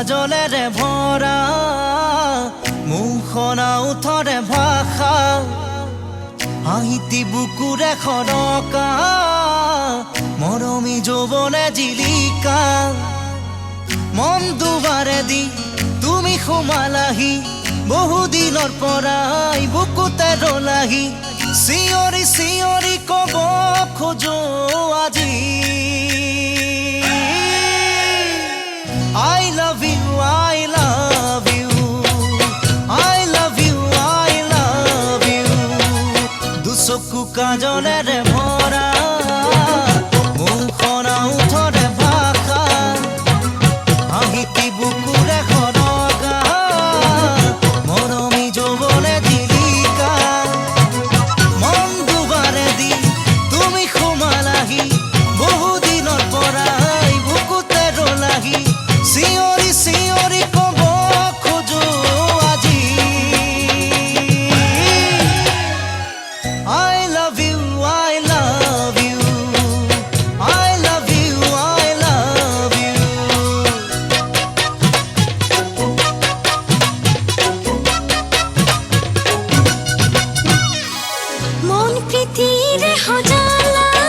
কাজলেৰে ভৰা মুখনা উঠৰে ভাষা হাঁহিতি বুকুৰে খৰকা মৰমী যৌৱনে জিলিকা মন দুবাৰে দি তুমি সোমালাহি বহুদিনৰ পৰাই বুকুতে ৰলাহি চিঞৰি চিঞৰি কব খোজো আজি I love you, I love you, I love you, I love you. দুচকু কাজলেৰে ভৰা মুখনা উঠৰে ভাষা হাঁহিতি বুকুৰে খৰকা মৰমী যৌৱনে জিলিকা মন দুবাৰে দি তুমি সোমালাহি বহুদিনৰ পৰাই বুকুতে ৰলাহি চিঞৰি চিঞৰি কব খোজো আজি I love you, I love you, I love you, I love you. মন প্ৰীতিৰে সজালা